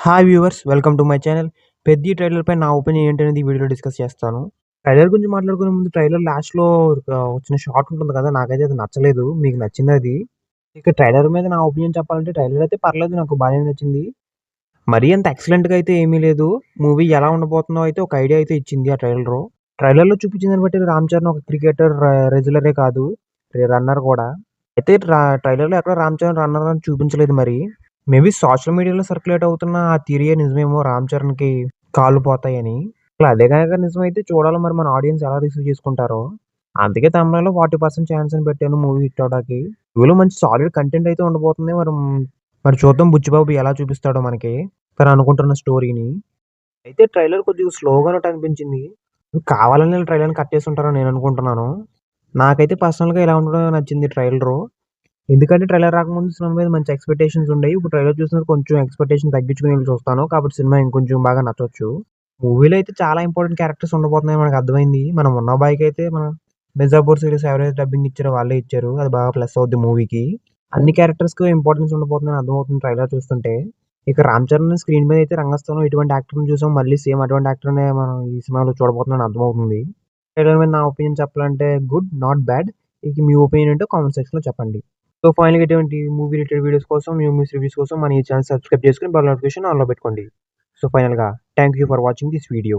Hi viewers welcome to my channel. 'Peddi' ట్రైలర్‌పై నా opinion ఏంటనేది ఈ వీడియోలో డిస్కస్ చేస్తాను. ట్రైలర్ గురించి మాట్లాడుకునే ముందు ట్రైలర్ లాస్ట్‌లో వచ్చిన షాట్ ఉంటుంది కదా! నాకైతే అది నచ్చలేదు. మీకు నచ్చిందా అది? ఇక ట్రైలర్ మీద నా ఒపీనియన్ చెప్పాలంటే ట్రైలర్ అయితే పర్లేదు, నాకు బానే నచ్చింది. మరీ అంత ఎక్సలెంట్‌గా అయితే ఏమీ లేదు. మూవీ ఎలా ఉండబోతుందో అయితే ఒక ఐడియా అయితే ఇచ్చింది ఆ ట్రైలరు. ట్రైలర్‌లో చూపించిన దాన్ని బట్టి రామ్ చరణ్ ఒక క్రికెటర్ రెజ్లరే కాదు, రన్నర్ కూడా. అయితే ట్రైలర్‌లో ఎక్కడ రామ్ చరణ్ రన్నర్ అని చూపించలేదు మరి. మేబీ సోషల్ మీడియాలో సర్క్యులేట్ అవుతున్న ఆ థియరీయే నిజమేమో, రామ్ చరణ్‌కి కాళ్ళు పోతాయని. అదే గనక నిజమైతే చూడాలి మరి మన ఆడియన్స్ ఎలా రిసీవ్ చేసుకుంటారో. అందుకే థంబ్‌నెయిల్‌లో 40% ఛాన్స్ అని పెట్టాను మూవీ హిట్ అవ్వడానికి. మూవీలో మంచి సాలిడ్ కంటెంట్ అయితే ఉండబోతుంది. మరి చూద్దాం బుచ్చిబాబు ఎలా చూపిస్తాడో మనకి తను అనుకుంటున్న స్టోరీని. అయితే ట్రైలర్ కొద్దిగా స్లోగా ఉన్నట్టు అనిపించింది. కావాలని ట్రైలర్‌ని కట్ చేసుంటారని నేను అనుకుంటున్నాను. నాకైతే పర్సనల్‌గా ఇలా ఉండడం నచ్చింది ట్రైలరు. ఎందుకంటే ట్రైలర్ రాకముందు సినిమా మీద మంచి ఎక్స్‌పెక్టేషన్స్ ఉండేయి. ఇప్పుడు ట్రైలర్ చూసినందుకు కొంచెం ఎక్స్‌పెక్టేషన్ తగ్గించుకొని ఎళ్లి చూస్తాను. కాబట్టి సినిమా ఇంకొంచెం బాగా నచ్చొచ్చు. మూవీలో అయితే చాలా ఇంపార్టెంట్ క్యారెక్టర్స్ ఉండబోతున్నాయని మనకు అర్థమైంది. మన 'మున్నాబాయి'కి అయితే మన మిర్జాపూర్ సిరీస్ ఎవరైతే డబ్బింగ్ ఇచ్చారో వాళ్ళే ఇచ్చారు. అది బాగా ప్లస్ అవుద్ది మూవీకి. అన్ని క్యారెక్టర్స్‌కి ఇంపార్టెన్స్ ఉండబోతుందని అర్థమవుతుంది ట్రైలర్ చూస్తుంటే. ఇక 'రామ్ చరణ్' స్క్రీన్ మీద అయితే రంగస్థలం ఎటువంటి యాక్టర్‌ని చూసామో మళ్ళీ సేమ్ అటువంటి యాక్టర్‌నే మనం ఈ సినిమాలో చూడబోతున్నామని అర్థమవుతుంది. ట్రైలర్ మీద నా ఒపీనియన్ చెప్పాలంటే గుడ్, నాట్ బ్యాడ్. ఇక మీ ఒపీనియన్ ఏంటో కామెంట్ సెక్షన్‌లో చెప్పండి. సో, ఫైనల్‌గా ఇటువంటి మూవీ రిలేటెడ్ వీడియోస్ కోసం, న్యూ మూవీస్ రివ్యూస్ కోసం మన ఈ ఛానెల్ సబ్స్క్రైబ్ చేసుకొని బెల్ నోటిఫికేషన్ ఆన్‌లో పెట్టుకోండి. సో, ఫైనల్‌గా thank you for watching this video.